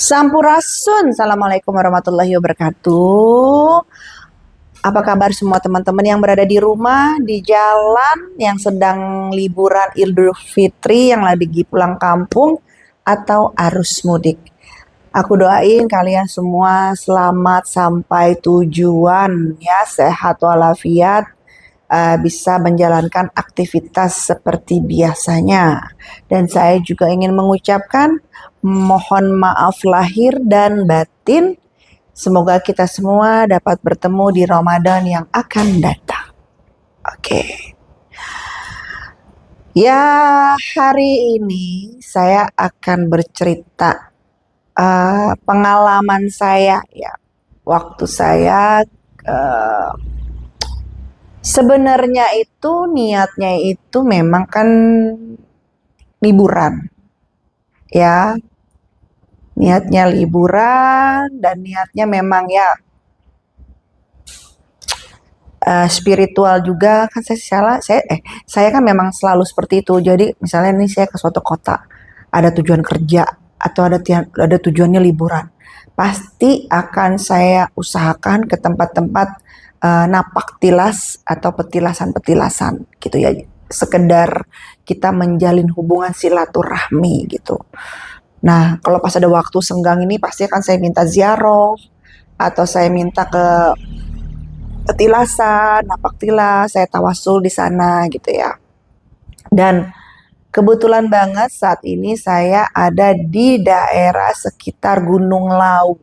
Sampurasun, Assalamualaikum warahmatullahi wabarakatuh. Apa kabar semua teman-teman yang berada di rumah, di jalan, yang sedang liburan Idul Fitri, yang lagi pulang kampung, atau arus mudik. Aku doain kalian semua selamat sampai tujuan ya, sehat walafiat, bisa menjalankan aktivitas seperti biasanya. Dan saya juga ingin mengucapkan mohon maaf lahir dan batin. Semoga kita semua dapat bertemu di Ramadan yang akan datang. Oke. Ya, hari ini saya akan bercerita pengalaman saya ya. Waktu saya sebenarnya itu niatnya itu memang kan liburan. Ya, niatnya liburan dan niatnya memang ya spiritual juga kan. Saya kan memang selalu seperti itu. Jadi misalnya nih saya ke suatu kota, ada tujuan kerja atau ada tujuannya liburan, pasti akan saya usahakan ke tempat-tempat napak tilas atau petilasan-petilasan gitu ya, sekedar kita menjalin hubungan silaturahmi gitu. Nah, kalau pas ada waktu senggang ini pasti akan saya minta ziarah atau saya minta ke petilasan, napak tilas, saya tawasul di sana gitu ya. Dan kebetulan banget saat ini saya ada di daerah sekitar Gunung Lau.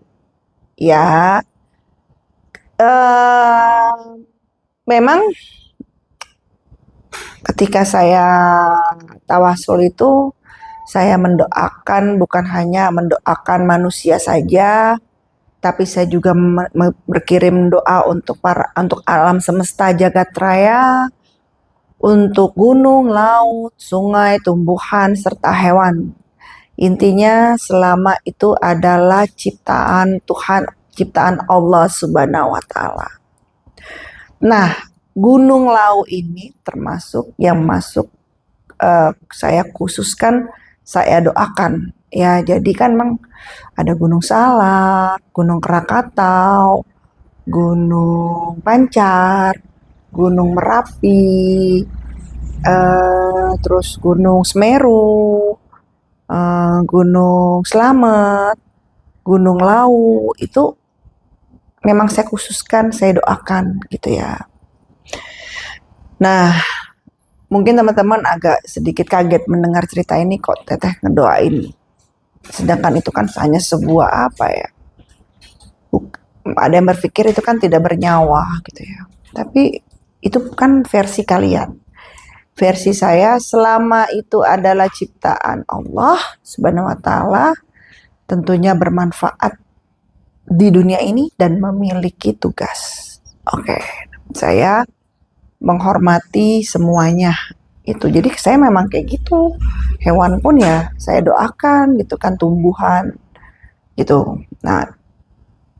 Ya, eh, memang ketika saya tawasul itu saya mendoakan, bukan hanya mendoakan manusia saja, tapi saya juga berkirim doa untuk alam semesta jagat raya, untuk gunung, laut, sungai, tumbuhan serta hewan. Intinya selama itu adalah ciptaan Tuhan, ciptaan Allah Subhanahu wa taala. Nah, Gunung Lau ini termasuk yang masuk saya khususkan, saya doakan ya. Jadi kan memang ada Gunung Salak, Gunung Krakatau, Gunung Pancar, Gunung Merapi, terus Gunung Semeru, Gunung Slamet, Gunung Lau, itu memang saya khususkan, saya doakan gitu ya. Nah, mungkin teman-teman agak sedikit kaget mendengar cerita ini, kok teteh ngedoain. Sedangkan itu kan hanya sebuah apa ya, ada yang berpikir itu kan tidak bernyawa gitu ya. Tapi itu kan versi kalian. Versi saya, selama itu adalah ciptaan Allah Subhanahu wa taala, tentunya bermanfaat di dunia ini dan memiliki tugas. Oke, saya menghormati semuanya itu. Jadi saya memang kayak gitu. Hewan pun ya saya doakan gitu kan, tumbuhan gitu. Nah,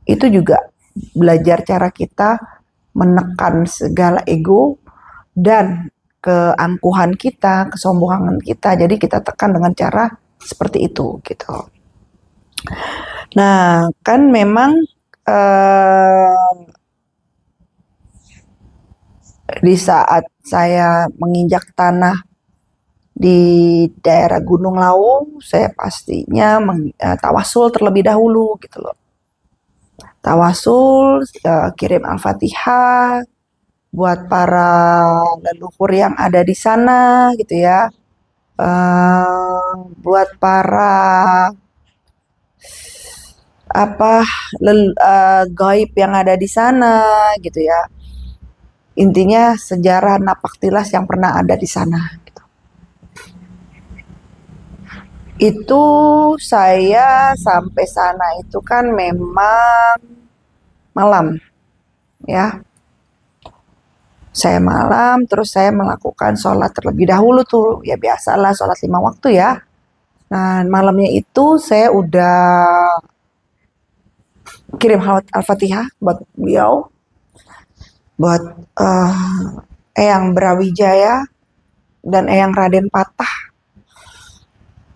itu juga belajar cara kita menekan segala ego dan keangkuhan kita, kesombongan kita. Jadi kita tekan dengan cara seperti itu gitu. Nah, kan memang di saat saya menginjak tanah di daerah Gunung Lau, saya pastinya tawasul terlebih dahulu gitu loh. Tawasul, kirim Al-Fatihah buat para leluhur yang ada di sana gitu ya. Buat para gaib yang ada di sana gitu ya. Intinya sejarah napak tilas yang pernah ada di sana gitu. Itu saya sampai sana itu kan memang malam ya. Saya malam, terus saya melakukan sholat terlebih dahulu tuh. Ya biasalah sholat 5 waktu ya. Nah, malamnya itu saya udah kirim Al-Fatihah buat beliau, buat Eyang Brawijaya dan Eyang Raden Patah.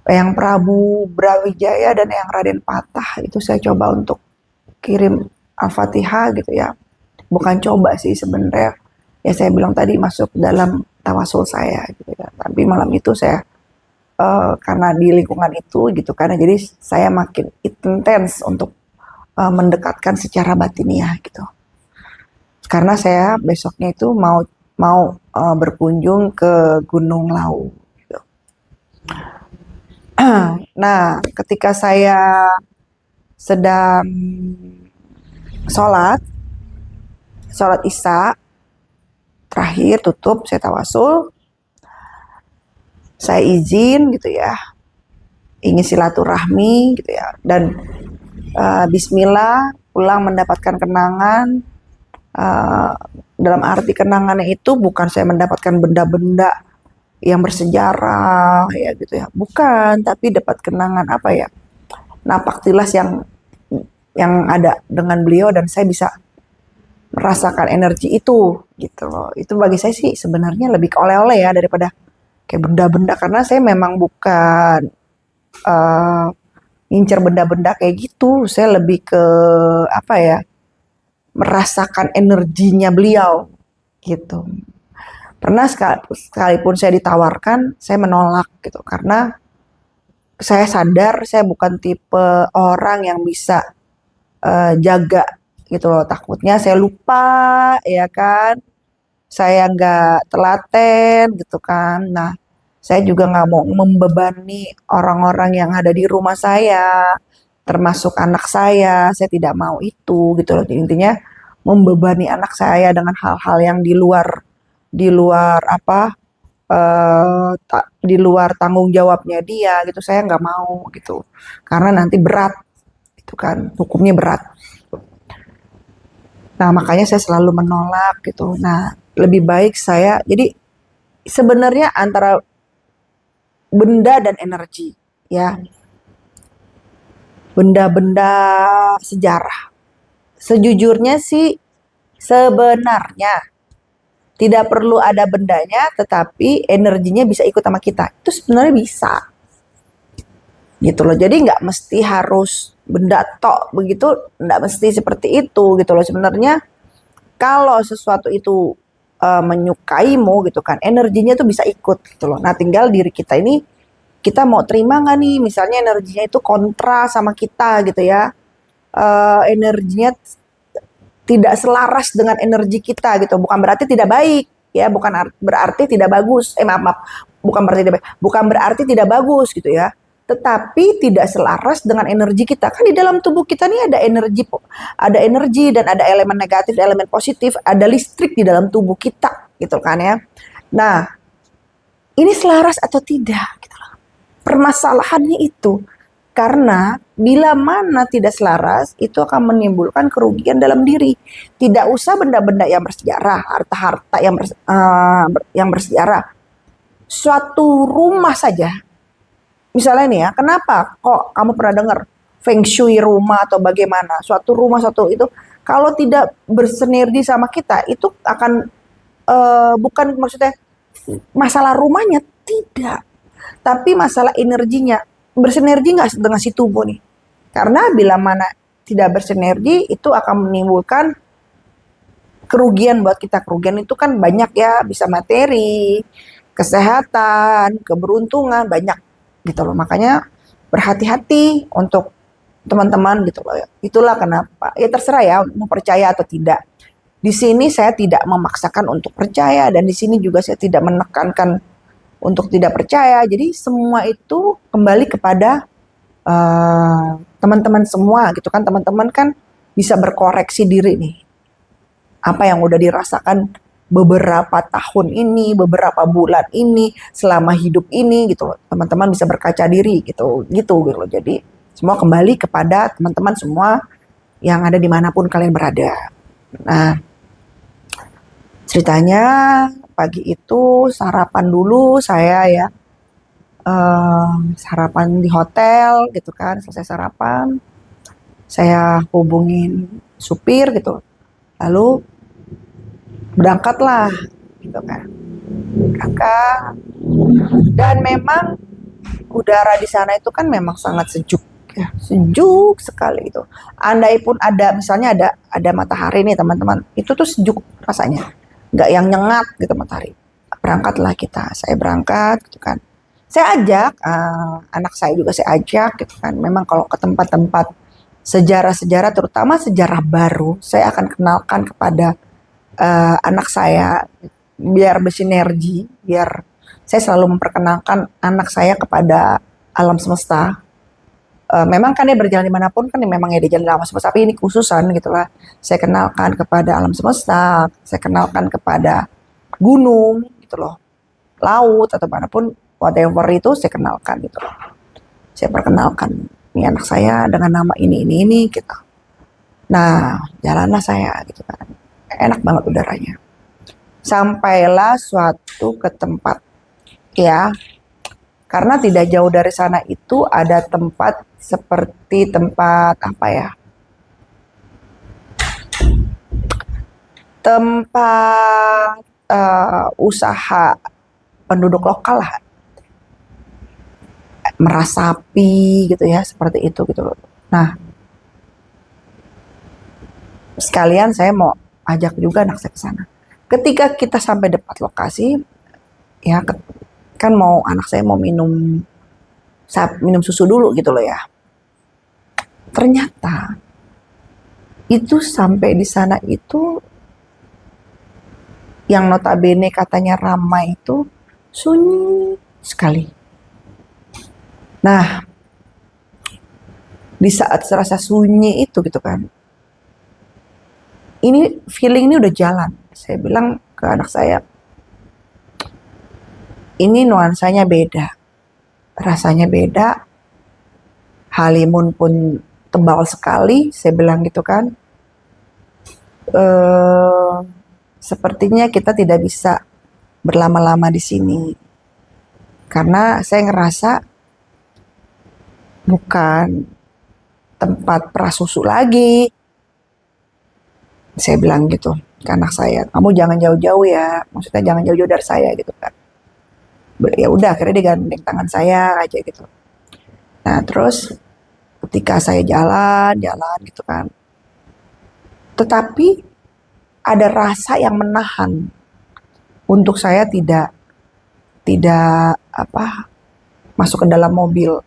yang Prabu Brawijaya dan yang Raden Patah itu saya coba untuk kirim Al-Fatihah gitu ya. Bukan coba sih sebenarnya, ya saya bilang tadi masuk dalam tawasul saya gitu ya. Tapi malam itu saya karena di lingkungan itu gitu karena jadi saya makin intens untuk mendekatkan secara batiniah gitu. Karena saya besoknya itu mau mau berkunjung ke Gunung Lau. Gitu. Nah, ketika saya sedang sholat, sholat Isya, terakhir tutup, saya tawasul, saya izin gitu ya, ingin silaturahmi gitu ya, dan Bismillah, pulang mendapatkan kenangan. Dalam arti kenangannya itu bukan saya mendapatkan benda-benda yang bersejarah ya gitu ya, bukan, tapi dapat kenangan apa ya, napak tilas yang ada dengan beliau dan saya bisa merasakan energi itu gitu loh. Itu bagi saya sih sebenarnya lebih ke oleh-oleh ya daripada kayak benda-benda karena saya memang bukan uh, ngincer benda-benda kayak gitu. Saya lebih ke apa ya? Merasakan energinya beliau gitu. Pernah sekalipun saya ditawarkan, saya menolak gitu karena saya sadar saya bukan tipe orang yang bisa jaga gitu loh. Takutnya saya lupa ya kan, saya nggak telaten gitu kan. Nah, saya juga nggak mau membebani orang-orang yang ada di rumah saya, termasuk anak saya. Saya tidak mau itu gitu loh. Intinya membebani anak saya dengan hal-hal yang di luar apa di luar tanggung jawabnya dia gitu. Saya nggak mau gitu. Karena nanti berat gitu kan, hukumnya berat. Nah, makanya saya selalu menolak gitu. Nah, lebih baik saya, jadi sebenarnya antara benda dan energi, ya, benda-benda sejarah. Sejujurnya sih, sebenarnya tidak perlu ada bendanya, tetapi energinya bisa ikut sama kita. Itu sebenarnya bisa, gitu loh. Jadi nggak mesti harus benda tok begitu, nggak mesti seperti itu, gitu loh. Sebenarnya kalau sesuatu itu menyukaimu gitu kan, energinya tuh bisa ikut gitu loh. Nah, tinggal diri kita ini kita mau terima nggak nih, misalnya energinya itu kontra sama kita gitu ya, energinya tidak selaras dengan energi kita gitu. Bukan berarti tidak baik ya, bukan berarti tidak bagus. Maaf maaf, bukan berarti tidak baik, bukan berarti tidak bagus gitu ya. Tetapi tidak selaras dengan energi kita. Kan di dalam tubuh kita nih ada energi dan ada elemen negatif, elemen positif, ada listrik di dalam tubuh kita gitu kan ya. Nah, ini selaras atau tidak gitu loh. Permasalahannya itu karena bila mana tidak selaras itu akan menimbulkan kerugian dalam diri. Tidak usah benda-benda yang bersejarah, harta-harta yang bersejarah. Suatu rumah saja. Misalnya nih ya, kenapa kok kamu pernah dengar feng shui rumah atau bagaimana? Suatu rumah suatu itu kalau tidak bersinergi sama kita itu akan bukan maksudnya masalah rumahnya tidak, tapi masalah energinya. Bersinergi nggak dengan si tubuh nih? Karena bila mana tidak bersinergi itu akan menimbulkan kerugian buat kita. Kerugian itu kan banyak ya, bisa materi, kesehatan, keberuntungan, banyak gitu loh. Makanya berhati-hati untuk teman-teman gitu loh. Itulah kenapa. Ya terserah ya mau percaya atau tidak. Di sini saya tidak memaksakan untuk percaya dan di sini juga saya tidak menekankan untuk tidak percaya. Jadi semua itu kembali kepada teman-teman semua gitu kan. Teman-teman kan bisa berkoreksi diri nih. Apa yang udah dirasakan beberapa tahun ini, beberapa bulan ini, selama hidup ini gitu loh. Teman-teman bisa berkaca diri gitu loh. Jadi semua kembali kepada teman-teman semua yang ada dimanapun kalian berada. Nah, ceritanya pagi itu sarapan dulu saya ya, sarapan di hotel gitu kan. Selesai sarapan saya hubungin supir gitu, lalu berangkatlah gitu kan, berangkat. Dan memang udara di sana itu kan memang sangat sejuk ya, sejuk sekali itu. Andai pun ada misalnya ada matahari nih teman-teman, itu tuh sejuk rasanya, nggak yang nyengat gitu matahari. Berangkatlah kita, saya berangkat gitu kan. Saya ajak anak saya juga saya ajak gitu kan. Memang kalau ke tempat-tempat sejarah-sejarah, terutama sejarah baru, saya akan kenalkan kepada anak saya biar bersinergi, biar saya selalu memperkenalkan anak saya kepada alam semesta. Memang kan dia berjalan dimanapun kan memang ya dia jalan di alam semesta, tapi ini khususan gitulah. Saya kenalkan kepada alam semesta, saya kenalkan kepada gunung gitu loh, laut atau manapun whatever itu saya kenalkan gitu loh. Saya perkenalkan ini anak saya dengan nama ini gitu. Nah, jalanlah saya gitu kan. Enak banget udaranya. Sampailah suatu ke tempat ya. Karena tidak jauh dari sana itu ada tempat seperti tempat apa ya? Tempat usaha penduduk lokal lah, merasapi gitu ya, seperti itu gitu loh. Nah, sekalian saya mau ajak juga anak saya ke sana. Ketika kita sampai dekat lokasi, ya kan mau anak saya mau minum susu dulu gitu loh ya. Ternyata itu sampai di sana itu yang notabene katanya ramai itu sunyi sekali. Nah, di saat serasa sunyi itu gitu kan, ini feeling ini udah jalan. Saya bilang ke anak saya, ini nuansanya beda, rasanya beda, halimun pun tebal sekali, saya bilang gitu kan. Sepertinya kita tidak bisa berlama-lama di sini. Karena saya ngerasa bukan tempat prasusu lagi. Saya bilang gitu ke anak saya, kamu jangan jauh-jauh ya, maksudnya jangan jauh-jauh dari saya gitu kan. Ya udah, akhirnya dia gandeng tangan saya aja gitu. Nah terus ketika saya jalan gitu kan, tetapi ada rasa yang menahan untuk saya tidak apa masuk ke dalam mobil.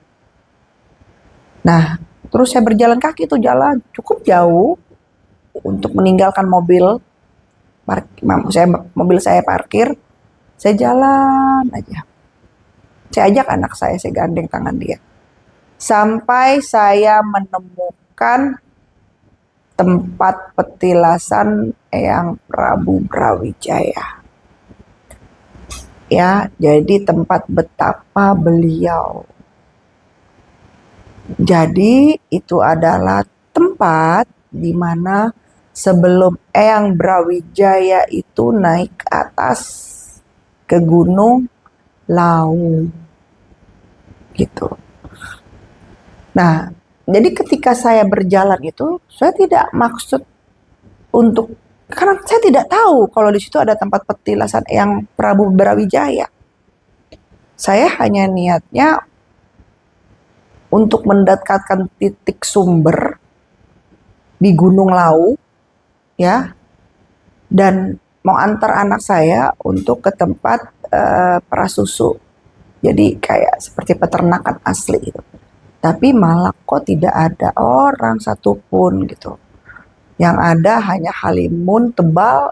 Nah terus saya berjalan kaki tuh, jalan cukup jauh untuk meninggalkan mobil. Mobil saya parkir, saya jalan aja. Saya ajak anak saya gandeng tangan dia. Sampai saya menemukan tempat petilasan Eyang Prabu Brawijaya. Ya, jadi tempat betapa beliau. Jadi itu adalah tempat di mana sebelum Eyang Brawijaya itu naik ke atas ke Gunung Lawu. Gitu. Nah, jadi ketika saya berjalan itu, saya tidak maksud untuk, karena saya tidak tahu kalau di situ ada tempat petilasan Eyang Prabu Brawijaya. Saya hanya niatnya untuk mendekatkan titik sumber di Gunung Lawu, ya, dan mau antar anak saya untuk ke tempat prasusu. Jadi kayak seperti peternakan asli gitu. Tapi malah kok tidak ada orang satupun gitu. Yang ada hanya halimun tebal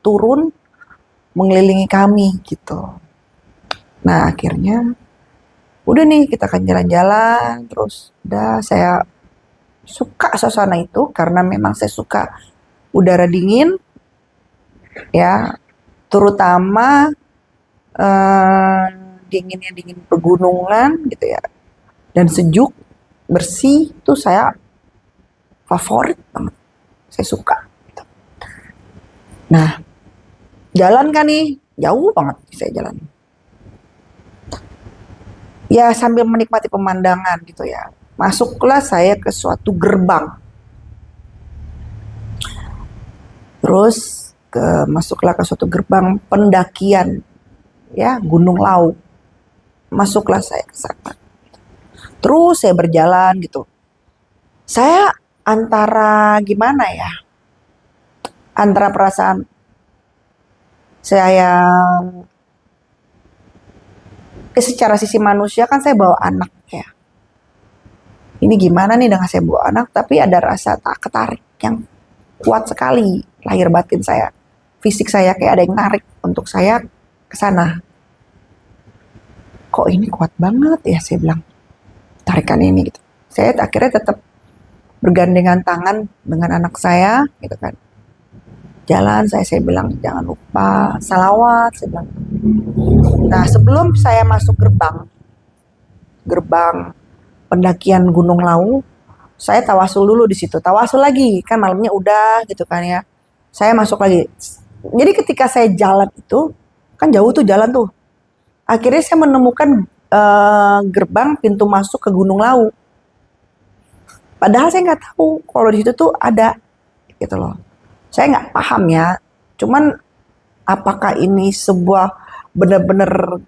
turun mengelilingi kami gitu. Nah akhirnya udah nih kita akan jalan-jalan terus. Udah, saya suka suasana itu karena memang saya suka udara dingin ya, terutama dinginnya dingin pegunungan gitu ya, dan sejuk bersih itu saya favorit banget, saya suka gitu. Nah jalan kan nih jauh banget saya jalan ya sambil menikmati pemandangan gitu ya. Masuklah saya ke suatu gerbang, terus masuklah ke suatu gerbang pendakian ya Gunung Lawu. Masuklah saya ke sana. Terus saya berjalan gitu. Saya antara gimana ya? Antara perasaan saya secara sisi manusia kan saya bawa anak ya. Ini gimana nih dengan saya bawa anak, tapi ada rasa tak ketarik yang kuat sekali lahir batin saya. Fisik saya kayak ada yang narik untuk saya ke sana. Kok ini kuat banget ya, saya bilang. Tarikan ini gitu. Saya akhirnya tetap bergandengan tangan dengan anak saya gitu kan. Jalan saya bilang jangan lupa salawat, saya bilang. Nah, sebelum saya masuk gerbang pendakian Gunung Lawu, saya tawasul dulu di situ. Tawasul lagi, kan malamnya udah gitu kan ya. Saya masuk lagi. Jadi ketika saya jalan itu, kan jauh tuh jalan tuh. Akhirnya saya menemukan gerbang pintu masuk ke Gunung Lawu. Padahal saya nggak tahu kalau di situ tuh ada gitu loh. Saya nggak paham ya. Cuman apakah ini sebuah benar-benar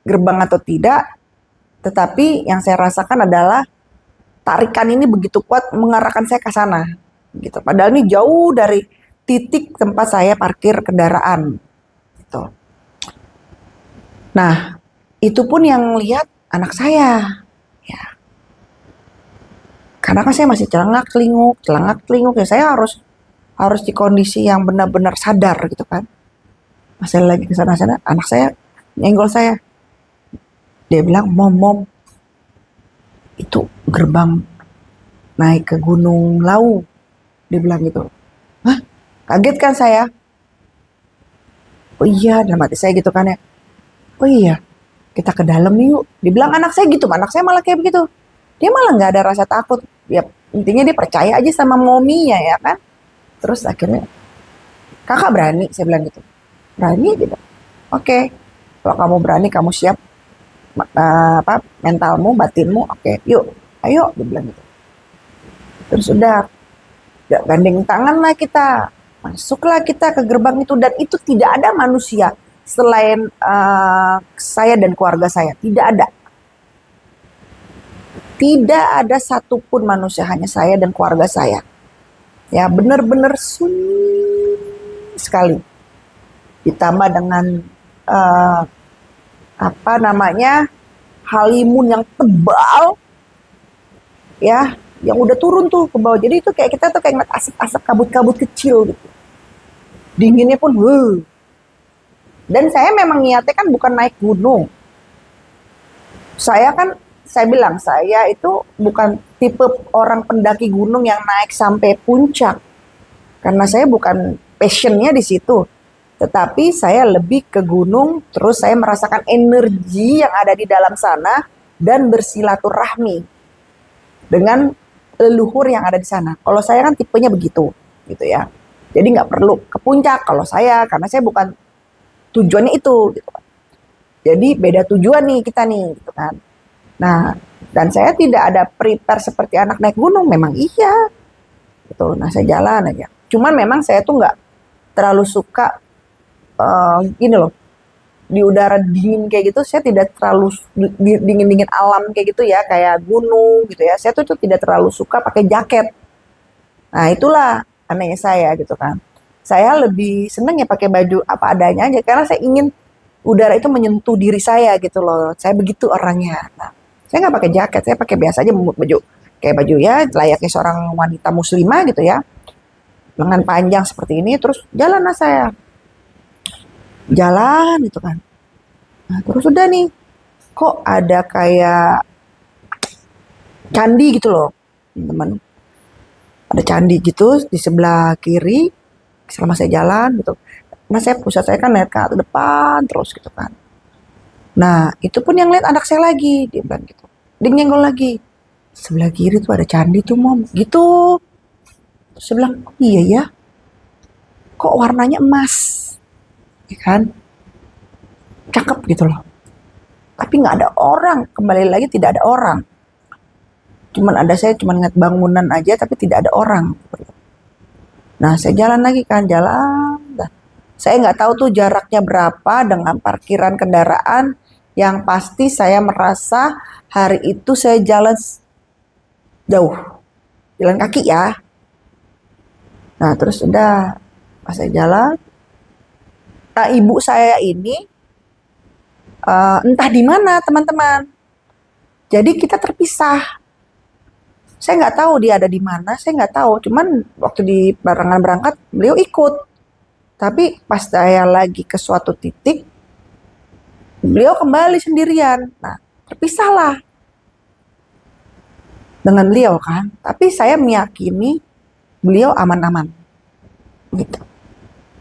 gerbang atau tidak? Tetapi yang saya rasakan adalah tarikan ini begitu kuat mengarahkan saya ke sana. Gitu. Padahal ini jauh dari titik tempat saya parkir kendaraan. Gitu. Nah, itu pun yang lihat anak saya. Ya. Karena kan saya masih celangak celinguk ya, saya harus di kondisi yang benar-benar sadar gitu kan. Masih lagi ke sana-sana, anak saya nyenggol saya. Dia bilang, "Mom, itu gerbang naik ke Gunung Lawu." Dia bilang gitu. Hah? Kaget kan saya. Oh iya, dalam hati saya gitu kan ya. Oh iya, kita ke dalam yuk. Dibilang anak saya gitu, anak saya malah kayak begitu. Dia malah nggak ada rasa takut. Ya intinya dia percaya aja sama mominya ya kan. Terus akhirnya, kakak berani, saya bilang gitu. Berani gitu. Oke, kalau kamu berani, kamu siap mentalmu, batinmu, oke, yuk, ayo, dia bilang gitu. Terus udah gandeng tangan lah kita, masuklah kita ke gerbang itu dan itu tidak ada manusia selain saya dan keluarga saya, tidak ada satupun manusia, hanya saya dan keluarga saya. Ya benar-benar sunyi sekali. Ditambah dengan halimun yang tebal, ya, yang udah turun tuh ke bawah. Jadi itu kayak kita tuh kayak ngeliat asap-asap kabut-kabut kecil gitu. Dinginnya pun, Dan saya memang niatnya kan bukan naik gunung. Saya bilang, saya itu bukan tipe orang pendaki gunung yang naik sampai puncak. Karena saya bukan passionnya di situ. Tetapi saya lebih ke gunung, terus saya merasakan energi yang ada di dalam sana dan bersilaturahmi dengan leluhur yang ada di sana. Kalau saya kan tipenya begitu, gitu ya. Jadi nggak perlu ke puncak kalau saya, karena saya bukan tujuannya itu, gitu kan. Jadi beda tujuan nih kita nih, gitu kan. Nah, dan saya tidak ada prepare seperti anak naik gunung, memang iya, gitu. Nah, saya jalan aja. Cuman memang saya tuh nggak terlalu suka gini loh, di udara dingin kayak gitu saya tidak terlalu dingin-dingin alam kayak gitu ya, kayak gunung gitu ya, saya tuh tidak terlalu suka pakai jaket. Nah itulah anehnya saya gitu kan, saya lebih seneng ya pakai baju apa adanya aja karena saya ingin udara itu menyentuh diri saya gitu loh, saya begitu orangnya. Nah, saya nggak pakai jaket, saya pakai biasa aja baju kayak baju ya layaknya seorang wanita muslimah gitu ya, lengan panjang seperti ini, terus jalanlah saya jalan gitu kan. Nah, terus udah nih, kok ada kayak candi gitu loh, teman. Ada candi gitu di sebelah kiri selama saya jalan gitu. Nah, pusat saya kan lihat ke depan terus gitu kan. Nah, itu pun yang lihat anak saya lagi, dia bilang gitu. Dia nyenggol lagi. Sebelah kiri tuh ada candi tuh, Mom. Gitu. Terus saya bilang, oh, iya ya. Kok warnanya emas? Ya kan? Cakep gitu loh. Tapi nggak ada orang, kembali lagi tidak ada orang. Saya cuman ngeliat bangunan aja tapi tidak ada orang. Nah, saya jalan lagi kan, jalan. Saya nggak tahu tuh jaraknya berapa dengan parkiran kendaraan Yang pasti saya merasa hari itu saya jalan jauh, jalan kaki ya. Nah terus udah pas saya jalan, nah ibu saya ini entah di mana teman-teman. Jadi kita terpisah. Saya nggak tahu dia ada di mana, saya nggak tahu. Cuman waktu di barengan berangkat, beliau ikut. Tapi pas saya lagi ke suatu titik, beliau kembali sendirian. Nah, terpisahlah dengan beliau kan. Tapi saya meyakini beliau aman-aman. Gitu.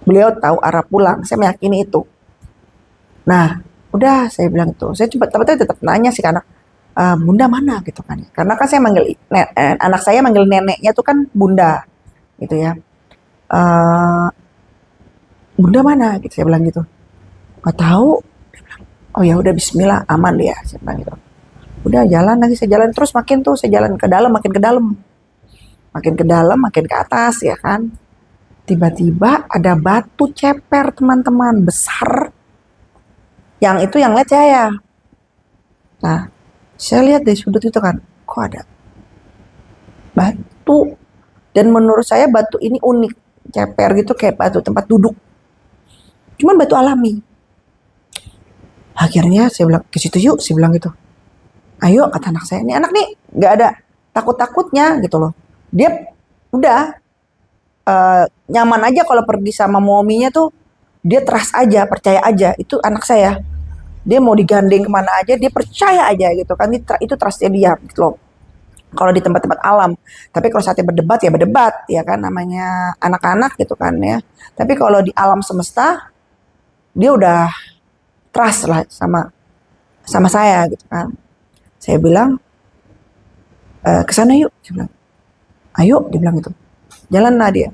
Beliau tahu arah pulang, saya meyakini itu. Nah, udah saya bilang tuh, saya coba tapi tetap nanya sih karena bunda mana gitu kan. Karena kan saya manggil anak saya manggil neneknya tuh kan bunda gitu ya. Eh, bunda mana gitu saya bilang gitu. Nggak tahu. Oh ya udah Bismillah aman dia saya bilang gitu. Udah jalan lagi saya jalan terus makin tuh saya jalan ke dalam makin ke dalam. Makin ke dalam makin ke atas ya kan. Tiba-tiba ada batu ceper teman-teman besar. Yang itu yang lihat saya. Nah, saya lihat dari sudut itu kan, kok ada batu. Dan menurut saya batu ini unik. Ceper gitu kayak batu tempat duduk. Cuman batu alami. Akhirnya saya bilang, ke situ yuk, saya bilang gitu. Ayo, kata anak saya. Ini anak nih gak ada takut-takutnya gitu loh. Dia udah nyaman aja kalau pergi sama mominya tuh. Dia trust aja, percaya aja. Itu anak saya. Dia mau digandeng kemana aja, dia percaya aja gitu kan. Itu trustnya dia gitu loh. Kalau di tempat-tempat alam. Tapi kalau saatnya berdebat ya berdebat ya kan namanya anak-anak gitu kan ya. Tapi kalau di alam semesta dia udah trust lah sama saya gitu kan. Saya bilang ke sana yuk, saya bilang. Ayo, dia bilang gitu. Jalanlah dia.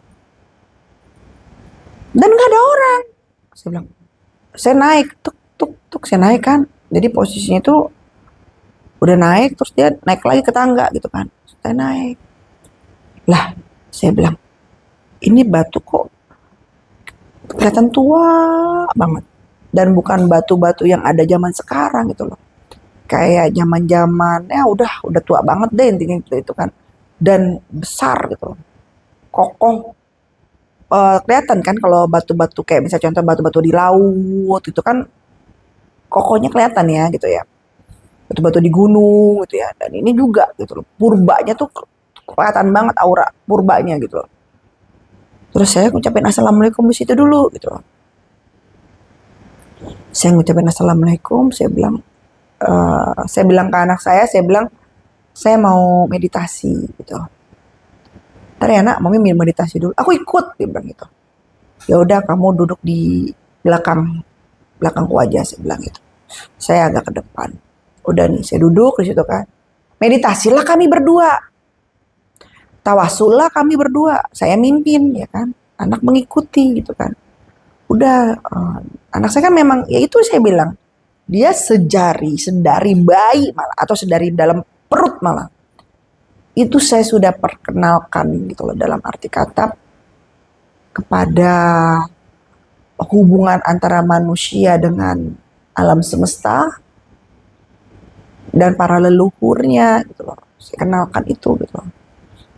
Dan nggak ada orang. Saya bilang, saya naik, tuk tuk tuk, saya naik kan. Jadi posisinya itu udah naik, terus dia naik lagi ke tangga gitu kan. Saya naik. Lah, saya bilang, ini batu kok kelihatan tua banget. Dan bukan batu-batu yang ada zaman sekarang gitu loh. Kayak zaman-zaman, ya udah tua banget deh intinya gitu itu kan. Dan besar gitu loh. Kokoh. Kelihatan kan kalau batu-batu kayak misalnya contoh batu-batu di laut itu kan kokohnya kelihatan ya gitu ya. Batu-batu di gunung gitu ya. Dan ini juga gitu loh. Purbanya tuh kelihatan banget aura purbanya gitu loh. Terus saya ngucapin assalamualaikum di situ dulu gitu loh. Saya ngucapin assalamualaikum, saya bilang ke anak saya bilang saya mau meditasi gitu. Ntar ya nak, mami meditasi dulu. Aku ikut, dia bilang gitu. Ya udah kamu duduk di belakangku aja, saya bilang gitu. Saya agak ke depan. Udah nih, saya duduk di situ kan. Meditasilah kami berdua. Tawasullah kami berdua. Saya mimpin, ya kan. Anak mengikuti gitu kan. Udah, anak saya kan memang, ya itu saya bilang. Dia sedari bayi malah, atau sedari dalam perut malah. Itu saya sudah perkenalkan gitu loh dalam arti kata kepada hubungan antara manusia dengan alam semesta dan para leluhurnya gitu loh. Saya kenalkan itu gitu loh.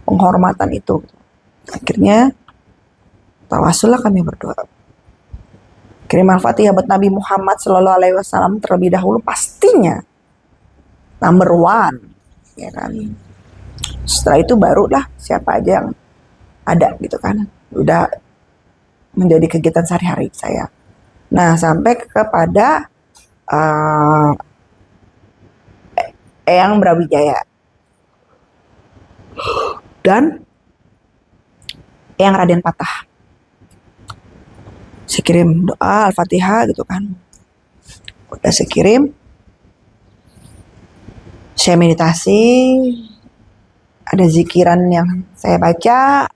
Penghormatan itu. Akhirnya tawasullah kami berdoa. Kirim al-fatihah buat Nabi Muhammad Sallallahu Alaihi Wasallam terlebih dahulu pastinya number one, ya kan. Setelah itu barulah siapa aja yang ada gitu kan. Udah menjadi kegiatan sehari-hari saya. Nah sampai kepada Eyang Brawijaya dan Eyang Raden Patah. Saya kirim doa Al-Fatihah gitu kan. Udah saya kirim. Saya meditasi. Ada zikiran yang saya baca.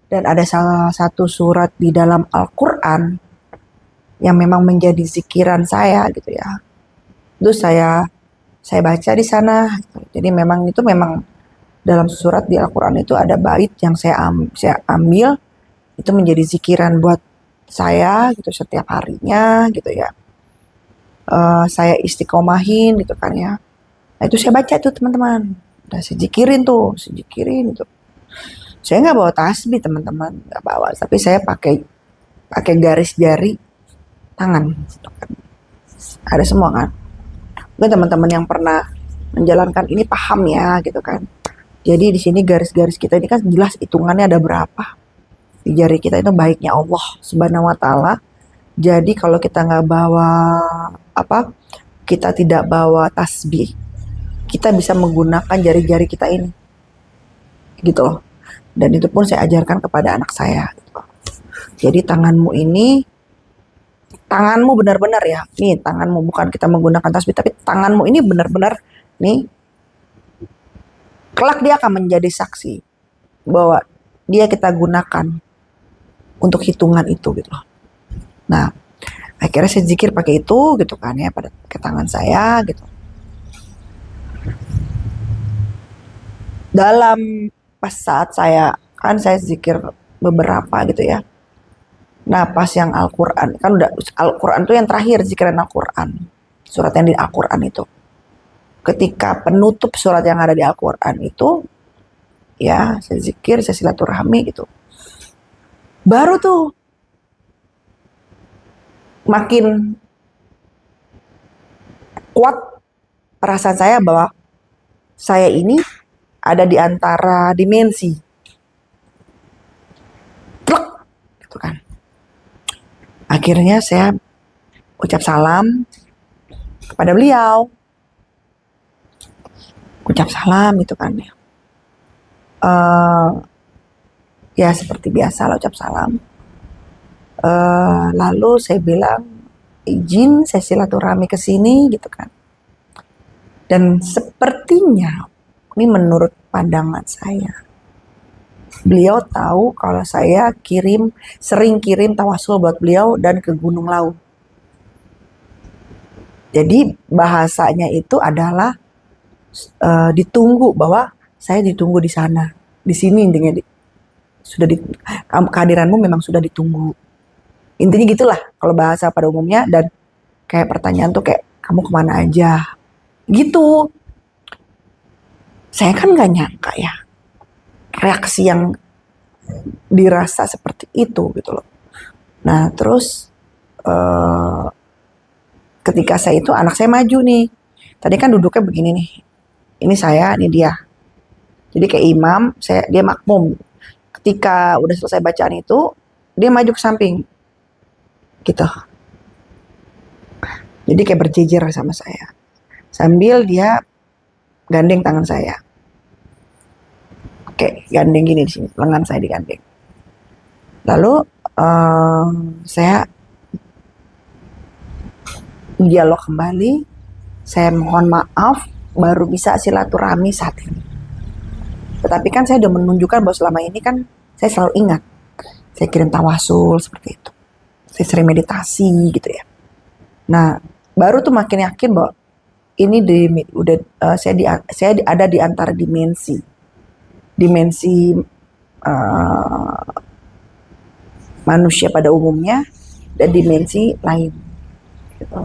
Dan ada salah satu surat di dalam Al-Quran. Yang memang menjadi zikiran saya gitu ya. Itu saya baca di sana. Jadi memang itu memang dalam surat di Al-Quran itu ada bait yang saya ambil. Itu menjadi zikiran buat saya gitu setiap harinya gitu ya. saya istiqomahin gitu kan ya. Nah itu saya baca tuh teman-teman. Udah saya zikirin itu. Saya nggak bawa tasbih teman-teman, nggak bawa. Tapi saya pakai pakai garis jari tangan. Gitu kan. Ada semua kan. Mungkin teman-teman yang pernah menjalankan ini paham ya gitu kan. Jadi di sini garis-garis kita ini kan jelas hitungannya ada berapa. Di jari kita itu baiknya Allah Subhanahu wa taala. Jadi kalau kita nggak bawa apa? Kita tidak bawa tasbih, kita bisa menggunakan jari-jari kita ini. Gitu loh. Dan itu pun saya ajarkan kepada anak saya gitu. Jadi tanganmu benar-benar ya. Nih, tanganmu bukan kita menggunakan tasbih tapi tanganmu ini benar-benar nih kelak dia akan menjadi saksi bahwa dia kita gunakan untuk hitungan itu gitu loh. Nah, akhirnya saya zikir pakai itu gitu kan ya pada ke tangan saya gitu. Dalam pas saat saya zikir beberapa gitu ya. Nah, pas yang Al-Qur'an kan udah Al-Qur'an tuh yang terakhir zikiran Al-Qur'an. Surat yang di Al-Qur'an itu. Ketika penutup surat yang ada di Al-Qur'an itu ya saya zikir, saya silaturahmi gitu. Baru tuh makin kuat perasaan saya bahwa saya ini ada di antara dimensi. Plek, gitu kan. Akhirnya saya ucap salam kepada beliau. Ucap salam gitu kan ya. Ya seperti biasa lah ucap salam. Lalu saya bilang izin saya silaturahmi ke sini gitu kan. Dan sepertinya ini menurut pandangan saya, beliau tahu kalau saya sering kirim tawasul buat beliau dan ke Gunung Lawu. Jadi bahasanya itu adalah ditunggu bahwa saya ditunggu di sana, di sini intinya kehadiranmu memang sudah ditunggu. Intinya gitulah kalau bahasa pada umumnya dan kayak pertanyaan tuh kayak kamu kemana aja gitu. Saya kan nggak nyangka ya reaksi yang dirasa seperti itu gitu loh. Nah terus ketika saya itu anak saya maju nih. Tadi kan duduknya begini nih. Ini saya, ini dia. Jadi kayak imam, dia makmum. Ketika udah selesai bacaan itu, dia maju ke samping. Gitu. Jadi kayak berjejer sama saya. Sambil dia gandeng tangan saya. Kayak gandeng gini di sini, lengan saya digandeng. Lalu saya dialog kembali. Saya mohon maaf baru bisa silaturahmi saat ini. Tetapi kan saya udah menunjukkan bahwa selama ini kan saya selalu ingat. Saya kirim tawasul seperti itu. Saya sering meditasi gitu ya. Nah, baru tuh makin yakin bahwa ini saya ada di antara dimensi manusia pada umumnya dan dimensi lain. Gitu.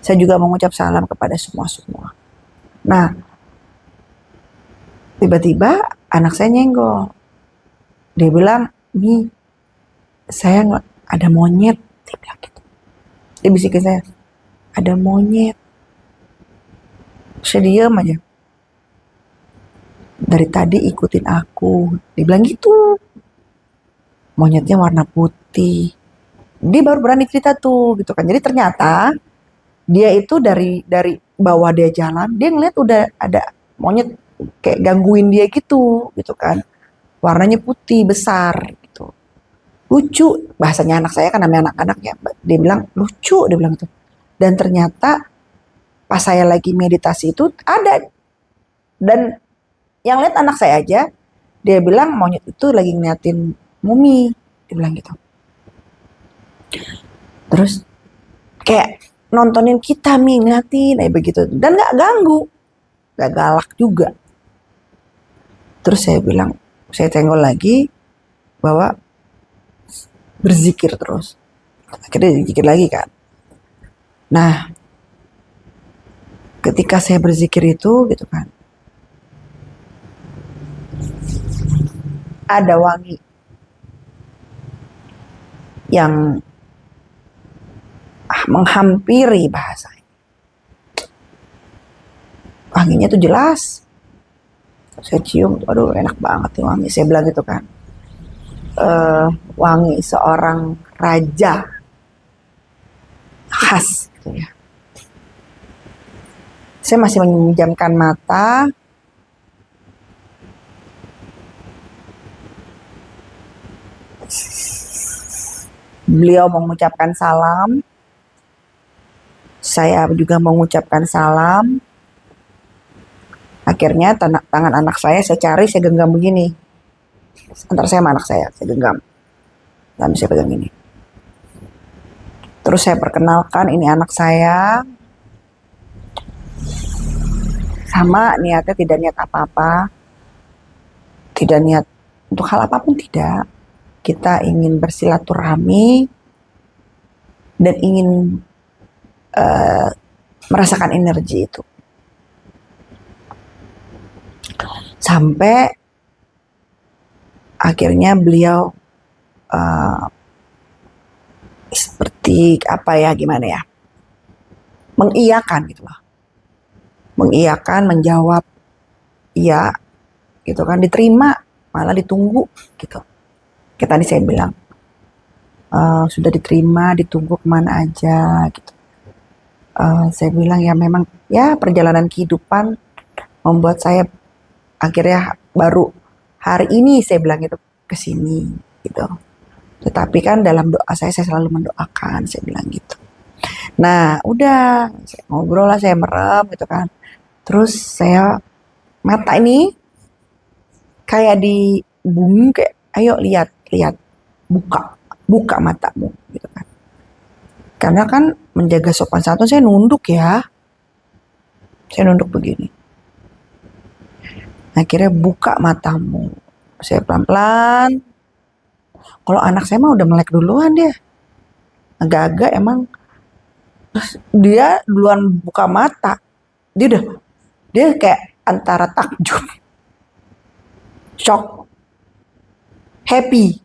Saya juga mengucap salam kepada semua. Nah, tiba-tiba anak saya nyenggol. Dia bilang, "Mi, saya ada monyet." Dia bilang gitu. Dia bisikin saya, "Ada monyet." Saya diam aja. Dari tadi ikutin aku. Dia bilang gitu. Monyetnya warna putih. Dia baru berani cerita tuh gitu kan. Jadi ternyata dia itu dari bawah dia jalan, dia ngeliat udah ada monyet kayak gangguin dia gitu kan. Warnanya putih besar gitu. Lucu, bahasanya anak saya kan namanya anak-anak ya. Dia bilang lucu, dia bilang gitu. Dan ternyata pas saya lagi meditasi itu ada. Dan yang lihat anak saya aja, dia bilang monyet itu lagi ngeliatin mumi, dia bilang gitu. Terus kayak nontonin kita ngeliatin begitu dan nggak ganggu, nggak galak juga. Terus saya tenggol lagi bahwa berzikir terus. Akhirnya zikir lagi kan. Nah, ketika saya berzikir itu gitu kan, ada wangi yang menghampiri bahasa. Wanginya tuh jelas. Saya cium, aduh enak banget nih wangi. Saya bilang gitu kan, wangi seorang raja khas gitu ya. Saya masih meminjamkan mata. Beliau mengucapkan salam. Saya juga mengucapkan salam. Akhirnya tangan anak saya cari, saya genggam begini. Antara saya sama anak saya genggam. Dan saya pegang ini. Terus saya perkenalkan, ini anak saya. Sama niatnya tidak niat apa-apa. Tidak niat untuk hal apapun, tidak. Kita ingin bersilaturahmi dan ingin merasakan energi itu. Sampai akhirnya beliau seperti apa ya, gimana ya, mengiyakan gitu loh. Mengiyakan, menjawab iya gitu kan, diterima, malah ditunggu gitu. Kayak tadi saya bilang, sudah diterima, ditunggu kemana aja gitu. Saya bilang ya memang ya perjalanan kehidupan membuat saya akhirnya baru hari ini saya bilang itu kesini gitu. Tetapi kan dalam doa saya selalu mendoakan, saya bilang gitu. Nah udah, saya ngobrol lah, saya merem gitu kan. Terus saya mata ini kayak di bumi, kayak ayo lihat, buka matamu gitu kan. Karena kan menjaga sopan santun saya nunduk ya. Saya nunduk begini. Akhirnya buka matamu. Saya pelan-pelan. Kalau anak saya mah udah melek duluan dia. Agak-agak emang. Terus dia duluan buka mata. Dia kayak antara takjub, shock, happy.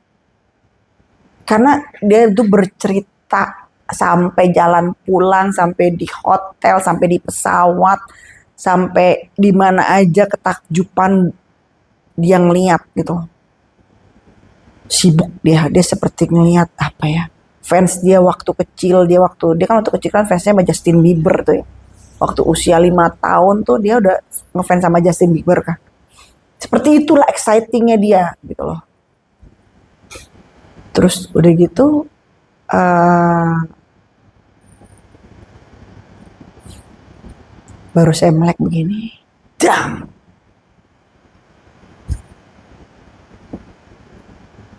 Karena dia itu bercerita sampai jalan pulang, sampai di hotel, sampai di pesawat, sampai di mana aja ketakjuban dia ngeliat gitu. Sibuk dia seperti ngeliat apa ya, fans dia waktu kecil, dia kan waktu kecil kan fansnya sama Justin Bieber tuh ya. Waktu usia 5 tahun tuh dia udah ngefans sama Justin Bieber kan. Seperti itulah excitingnya dia gitu loh. Terus udah gitu baru saya melek begini. Dang!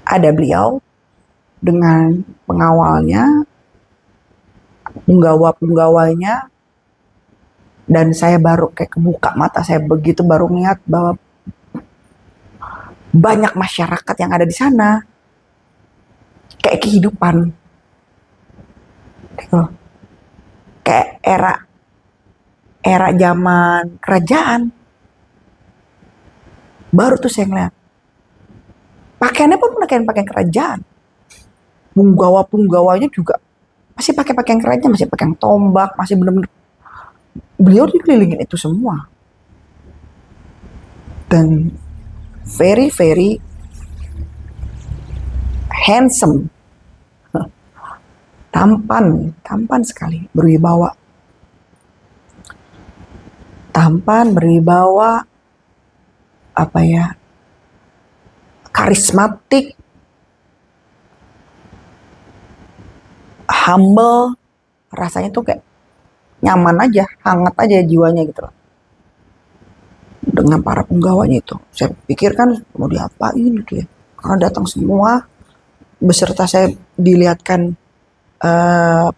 Ada beliau dengan pengawalnya, penggawa-penggawanya, dan saya baru kayak kebuka mata saya begitu, baru ngeliat bahwa banyak masyarakat yang ada di sana. Kayak kehidupan. Gitu. Kayak era zaman kerajaan. Baru tuh saya ngeliat. Pakaiannya pun pakaian kerajaan. Penggawa-penggawanya juga masih pakai pakaian kerajaan, masih pakai tombak, masih benar-benar beliau dikelilingin itu semua. Dan very very handsome. Tampan sekali, berwibawa. Tampan, berwibawa, apa ya, karismatik, humble, rasanya tuh kayak nyaman aja, hangat aja jiwanya gitu loh. Dengan para penggawanya itu, saya pikir kan mau diapain gitu ya, karena datang semua beserta saya dilihatkan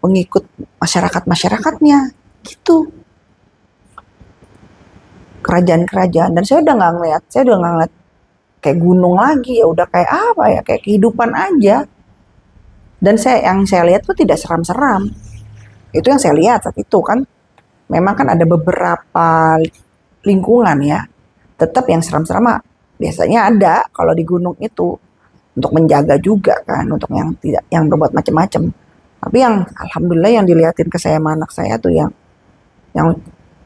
pengikut masyarakatnya gitu, kerajaan, dan saya udah nggak ngeliat kayak gunung lagi, ya udah kayak apa ya, kayak kehidupan aja. Dan yang saya lihat tuh tidak seram-seram. Itu yang saya lihat saat itu kan. memang kan ada beberapa lingkungan ya, tetap yang seram-seram mah biasanya ada kalau di gunung itu untuk menjaga juga kan, untuk yang tidak yang berbuat macam-macam. Tapi yang alhamdulillah yang dilihatin ke saya sama anak saya tuh yang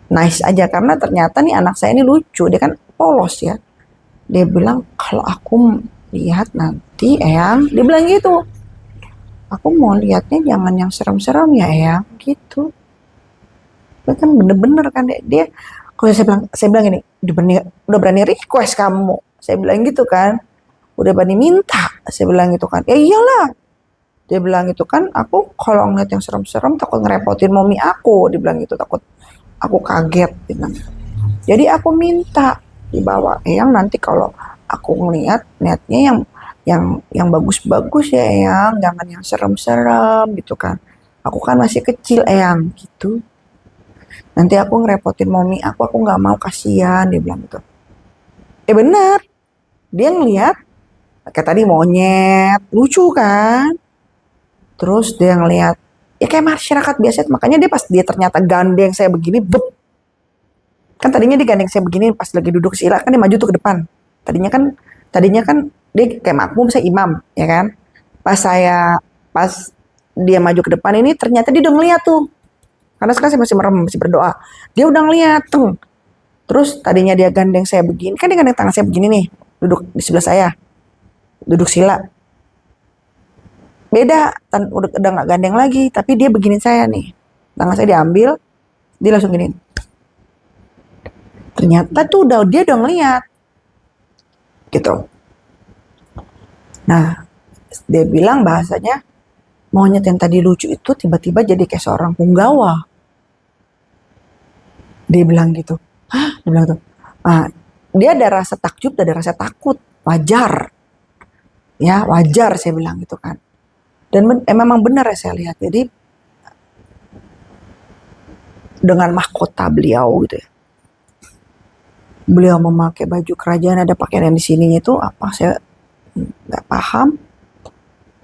nice aja, karena ternyata nih anak saya ini lucu, dia kan polos ya. Dia bilang kalau aku lihat nanti Eyang, dia bilang gitu. Aku mau lihatnya jangan yang serem-serem ya Eyang, gitu. Dia kan bener-bener kan dia kalau saya bilang gini, udah berani request kamu. Saya bilang gitu kan. Udah berani minta. Saya bilang gitu kan. Ya iyalah. Dia bilang gitu kan, aku kalau ngeliat yang serem-serem takut ngerepotin mami aku. Dia bilang gitu, takut aku kaget. Dia bilang. Jadi aku minta dibawa Eyang nanti kalau aku ngeliat niatnya yang bagus-bagus ya Eyang, jangan yang serem-serem gitu kan. Aku kan masih kecil Eyang gitu. Nanti aku ngerepotin mami aku nggak mau, kasihan, dia bilang gitu. Bener, dia ngeliat kayak tadi monyet, lucu kan. Terus dia ngeliat ya kayak masyarakat biasa, makanya dia pas dia ternyata gandeng saya begini, bep. Kan tadinya dia gandeng saya begini pas lagi duduk sila, kan dia maju tuh ke depan. Tadinya kan dia kayak makmum, saya imam, ya kan. Pas dia maju ke depan ini ternyata dia udah ngeliat tuh. Karena sekarang saya masih merem, masih berdoa. Dia udah ngeliat tuh. Terus tadinya dia gandeng saya begini, kan dia gandeng tangan saya begini nih, duduk di sebelah saya, duduk sila. Beda, udah nggak gandeng lagi, tapi dia begini saya nih, tangan saya diambil, dia langsung gini. Ternyata tuh dia udah ngeliat, gitu. Nah, dia bilang bahasanya monyet yang tadi lucu itu tiba-tiba jadi kayak seorang punggawa. Dia bilang gitu. Hah? Dia bilang tuh. Nah, dia ada rasa takjub, ada rasa takut, wajar. Ya, wajar saya bilang gitu kan. Dan memang benar ya saya lihat. Jadi dengan mahkota beliau gitu ya. Beliau memakai baju kerajaan, ada pakaian yang di sininya itu apa saya nggak paham.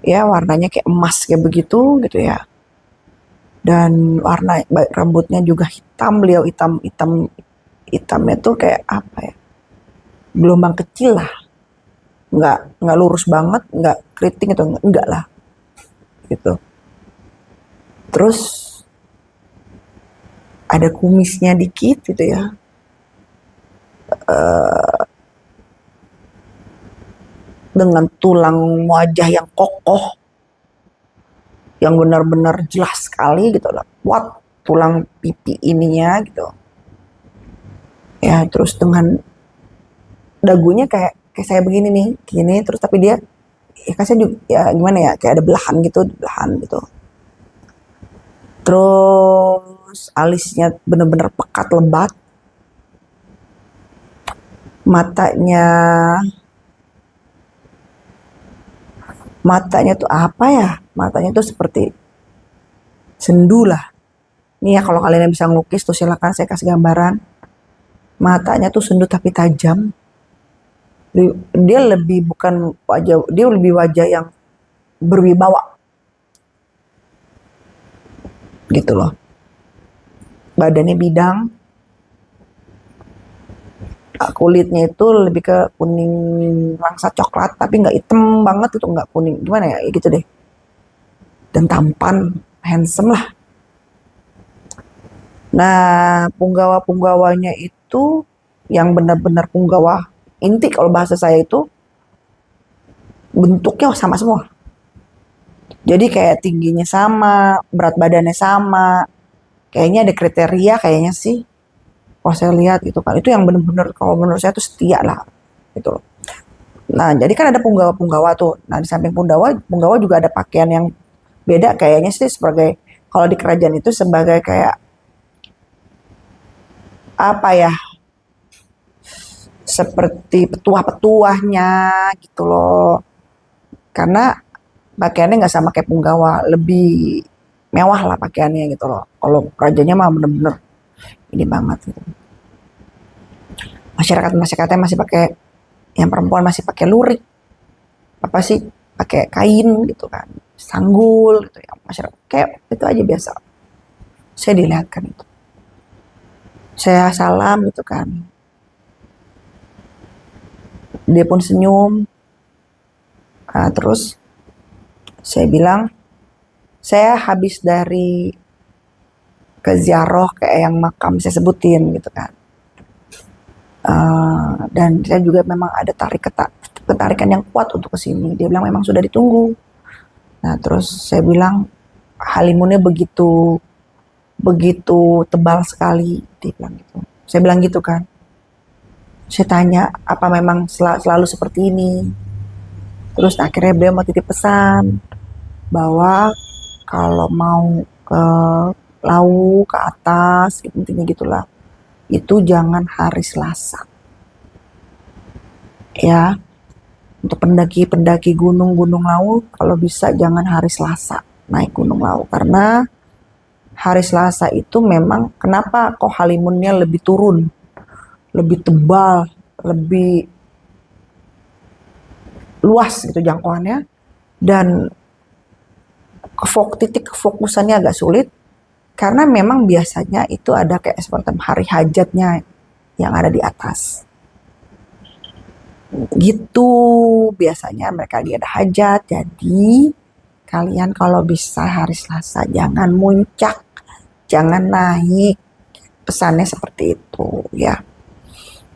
Ya warnanya kayak emas kayak begitu gitu ya. Dan warna rambutnya juga hitam, beliau hitamnya tuh kayak apa ya? Gelombang kecil lah. Nggak lurus banget, nggak keriting itu enggak lah. Gitu. Terus ada kumisnya dikit gitu ya. Dengan tulang wajah yang kokoh, yang benar-benar jelas sekali gitu loh. Kuat tulang pipi ininya gitu. Ya, terus dengan dagunya kayak saya begini nih, gini terus tapi dia ya kasih juga ya gimana ya, kayak ada belahan gitu. Terus alisnya bener-bener pekat lebat. Matanya matanya tuh apa ya? Matanya tuh seperti sendu lah. Nih ya kalau kalian yang bisa ngelukis tuh silakan saya kasih gambaran. Matanya tuh sendu tapi tajam. Dia lebih bukan wajah, dia lebih wajah yang berwibawa. Gitu loh. Badannya bidang, kulitnya itu lebih ke kuning langsa coklat, tapi nggak hitam banget itu, nggak kuning gimana ya gitu deh. Dan tampan, handsome lah. Nah, punggawa-punggawanya itu yang benar-benar punggawa inti kalau bahasa saya itu bentuknya sama semua. Jadi kayak tingginya sama, berat badannya sama. Kayaknya ada kriteria kayaknya sih. Kalau saya lihat gitu kan, itu yang benar-benar kalau menurut saya tuh setia lah gitu loh. Nah, jadi kan ada punggawa-punggawa tuh. Nah, di samping punggawa juga ada pakaian yang beda kayaknya sih, sebagai kalau di kerajaan itu sebagai kayak apa ya? Seperti petuah-petuahnya gitu loh. Karena pakaiannya nggak sama kayak punggawa, lebih mewah lah pakaiannya gitu loh. Kalau kerajaannya mah bener-bener ini banget gitu. Masyarakatnya masih pakai, yang perempuan masih pakai lurik, apa sih, pakai kain gitu kan, sanggul gitu ya, masyarakat kayak itu aja biasa saya dilihatkan itu. Saya salam gitu kan. Dia pun senyum. Nah, terus saya bilang, saya habis dari ke ziarah ke yang makam saya sebutin gitu kan. Dan saya juga memang ada ketarikan yang kuat untuk kesini. Dia bilang memang sudah ditunggu. Nah, terus saya bilang halimunnya begitu begitu tebal sekali, dia bilang gitu. Saya bilang gitu kan. Saya tanya apa memang selalu seperti ini. Terus akhirnya beliau mau titip pesan bahwa kalau mau ke laut ke atas, gitu, intinya gitulah. Itu jangan hari Selasa. Ya, untuk pendaki-pendaki gunung-gunung laut, kalau bisa jangan hari Selasa naik gunung laut. Karena hari Selasa itu memang kenapa kok halimunnya lebih turun, lebih tebal, lebih luas gitu jangkauannya, dan titik kefokusannya agak sulit karena memang biasanya itu ada kayak seperti hari hajatnya yang ada di atas. Gitu biasanya mereka lagi ada hajat. Jadi kalian kalau bisa hari Selasa jangan muncak, jangan naik. Pesannya seperti itu ya.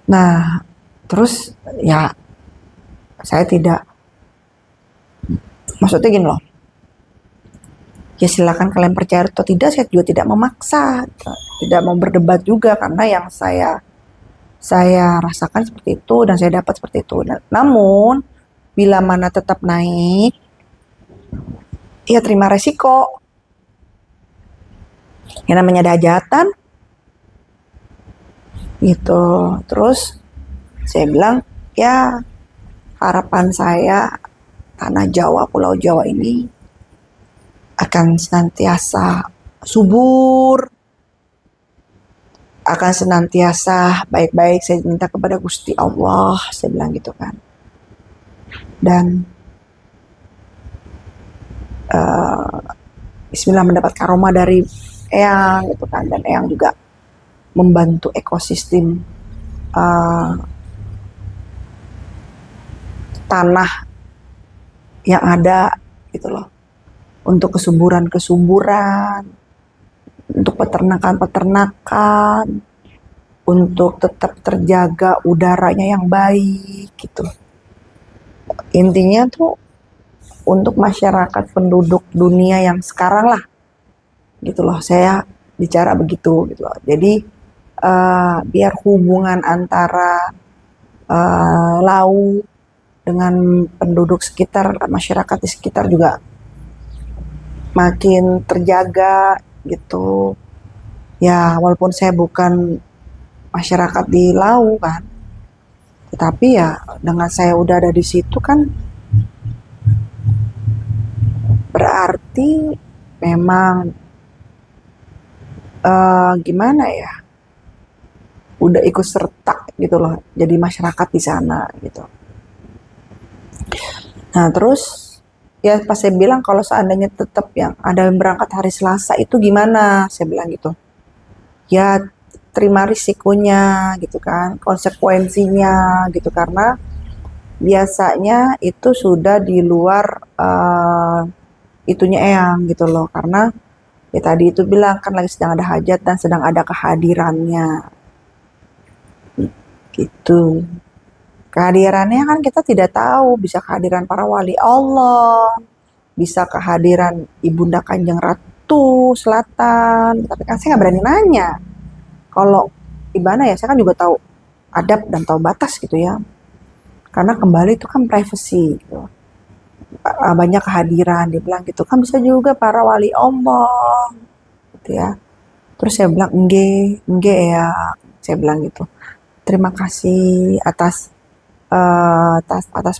Nah, terus ya saya tidak, maksudnya gini loh. Ya silakan kalian percaya atau tidak, saya juga tidak memaksa, tidak mau berdebat juga karena yang saya rasakan seperti itu dan saya dapat seperti itu. Namun bila mana tetap naik, ya terima resiko. Yang namanya ada hajatan, gitu. Terus saya bilang, ya harapan saya tanah Jawa, Pulau Jawa ini akan senantiasa subur, akan senantiasa baik-baik. Saya minta kepada Gusti Allah, saya bilang gitu kan. Dan Bismillah mendapat karomah dari Eyang gitu kan, dan Eyang juga membantu ekosistem tanah yang ada gitu loh, untuk kesuburan-kesuburan, untuk peternakan-peternakan, untuk tetap terjaga udaranya yang baik gitu. Intinya tuh untuk masyarakat penduduk dunia yang sekarang lah gitu loh, saya bicara begitu gitu loh. Jadi biar hubungan antara laut dengan penduduk sekitar, masyarakat di sekitar juga makin terjaga gitu. Ya walaupun saya bukan masyarakat di Lau kan, tetapi ya dengan saya udah ada di situ kan berarti memang gimana ya, udah ikut serta gitu loh jadi masyarakat di sana gitu. Nah terus ya pas saya bilang kalau seandainya tetap yang ada yang berangkat hari Selasa itu gimana, saya bilang gitu. Ya terima risikonya gitu kan, konsekuensinya gitu, karena biasanya itu sudah di luar itunya Eyang gitu loh, karena ya tadi itu bilang kan lagi sedang ada hajat dan sedang ada kehadirannya gitu. Kehadirannya kan kita tidak tahu, bisa kehadiran para wali Allah, bisa kehadiran Ibunda Kanjeng Ratu Selatan, tapi kan saya nggak berani nanya. Kalau gimana ya, saya kan juga tahu adab dan tahu batas gitu ya. Karena kembali itu kan privacy gitu. Banyak kehadiran, dia bilang gitu kan, bisa juga para wali Allah gitu ya. Terus saya bilang enggak ya, saya bilang gitu. Terima kasih atas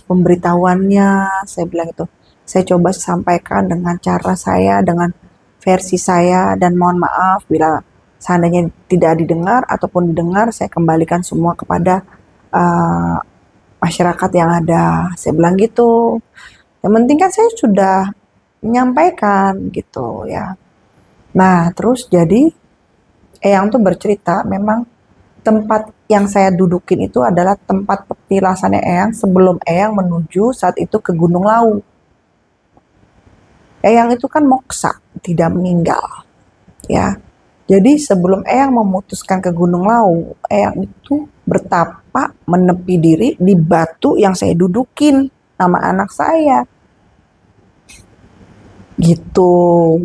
pemberitahuannya, saya bilang itu. Saya coba sampaikan dengan cara saya, dengan versi saya, dan mohon maaf bila seandainya tidak didengar ataupun didengar, saya kembalikan semua kepada uh, masyarakat yang ada. Saya bilang gitu. Yang penting kan saya sudah menyampaikan gitu ya. Nah terus jadi Eyang tuh bercerita memang tempat yang saya dudukin itu adalah tempat petilasannya Eyang sebelum Eyang menuju saat itu ke Gunung Lawu. Eyang itu kan moksa, tidak meninggal, ya. Jadi sebelum Eyang memutuskan ke Gunung Lawu, Eyang itu bertapa menepi diri di batu yang saya dudukin nama anak saya. Gitu,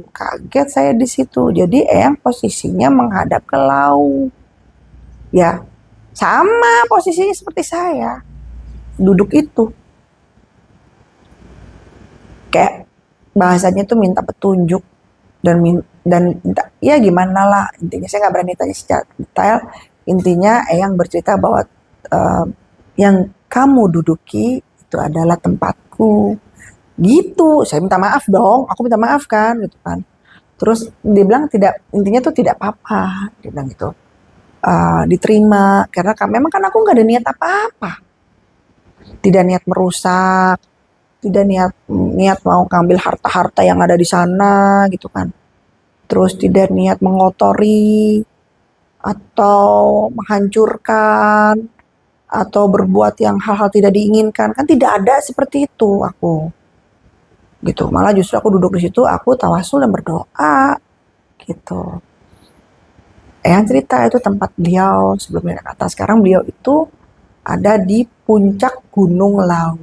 kaget saya di situ. Jadi Eyang posisinya menghadap ke laut. Ya, sama posisinya seperti saya. Duduk itu. Kayak bahasanya tuh minta petunjuk dan minta ya gimana lah, intinya saya nggak berani tanya secara detail. Intinya Eyang bercerita bahwa eh, yang kamu duduki itu adalah tempatku, gitu. Saya minta maaf dong, aku minta maaf kan gitu kan. Terus dia bilang tidak, intinya tuh tidak apa-apa, dia bilang gitu. Diterima karena memang kan aku nggak ada niat apa-apa, tidak niat merusak, tidak niat niat mau ngambil harta-harta yang ada di sana gitu kan. Terus tidak niat mengotori atau menghancurkan atau berbuat yang hal-hal tidak diinginkan, kan tidak ada seperti itu aku, gitu. Malah justru aku duduk di situ, aku tawasul dan berdoa, gitu. Yang cerita itu tempat beliau sebelum naik ke atas. Sekarang beliau itu ada di puncak Gunung Lawu.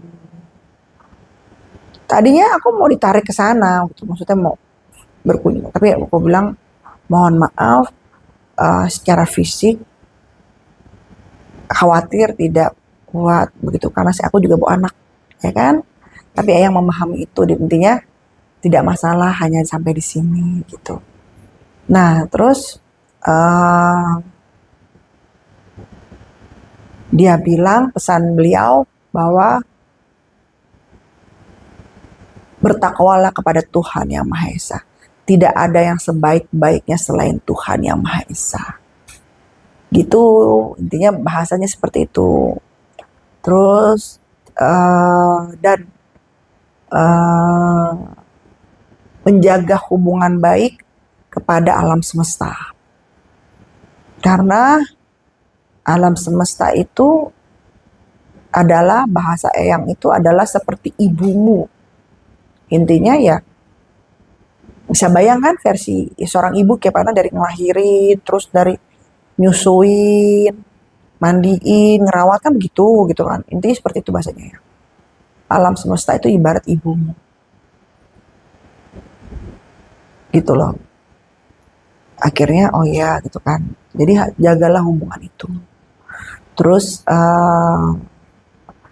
Tadinya aku mau ditarik ke sana, gitu. Maksudnya mau berkunjung, tapi aku bilang mohon maaf, secara fisik khawatir tidak kuat begitu karena aku juga bawa anak, ya kan. Tapi Eyang memahami itu, intinya tidak masalah, hanya sampai di sini gitu. Nah terus dia bilang pesan beliau bahwa bertakwalah kepada Tuhan Yang Maha Esa. Tidak ada yang sebaik-baiknya selain Tuhan Yang Maha Esa. Gitu, intinya bahasanya seperti itu. Terus dan menjaga hubungan baik kepada alam semesta. Karena alam semesta itu adalah, bahasa Eyang itu adalah seperti ibumu. Intinya ya, bisa bayangkan versi seorang ibu kayak mana, dari ngelahirin, terus dari nyusuin, mandiin, ngerawat kan begitu gitu kan. Intinya seperti itu bahasanya ya. Alam semesta itu ibarat ibumu. Gitu loh. Akhirnya oh ya gitu kan. Jadi jagalah hubungan itu. Terus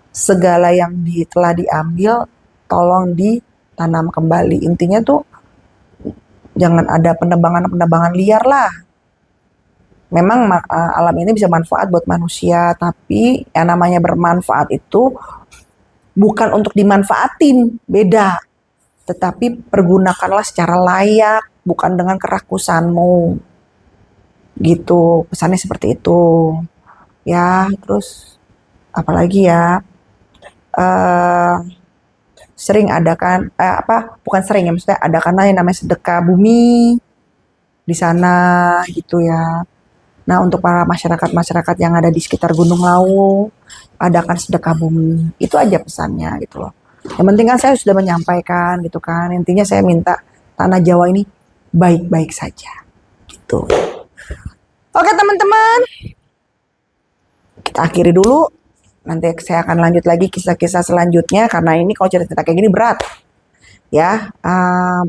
segala yang telah diambil tolong ditanam kembali. Intinya tuh jangan ada penebangan liar lah. Memang alam ini bisa manfaat buat manusia, tapi yang namanya bermanfaat itu bukan untuk dimanfaatin, beda. Tetapi pergunakanlah secara layak, bukan dengan kerakusanmu. Gitu, pesannya seperti itu. Ya, terus apalagi ya? eh Sering adakan bukan sering ya, maksudnya adakanlah yang namanya sedekah bumi di sana gitu ya. Nah, untuk para masyarakat-masyarakat yang ada di sekitar Gunung Lawu, adakan sedekah bumi. Itu aja pesannya gitu loh. Yang penting kan saya sudah menyampaikan gitu kan. Intinya saya minta tanah Jawa ini baik-baik saja. Gitu. Oke teman-teman, kita akhiri dulu. Nanti saya akan lanjut lagi kisah-kisah selanjutnya karena ini kalau cerita kayak gini berat. Ya,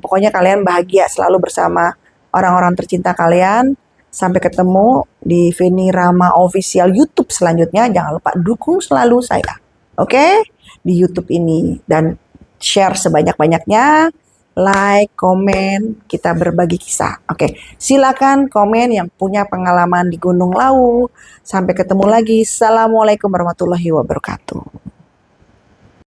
pokoknya kalian bahagia selalu bersama orang-orang tercinta kalian. Sampai ketemu di Feni Rama Official YouTube selanjutnya. Jangan lupa dukung selalu saya. Oke? Di YouTube ini. Dan share sebanyak-banyaknya. Like, komen, kita berbagi kisah. Oke, silakan komen yang punya pengalaman di Gunung Lawu. Sampai ketemu lagi. Assalamualaikum warahmatullahi wabarakatuh.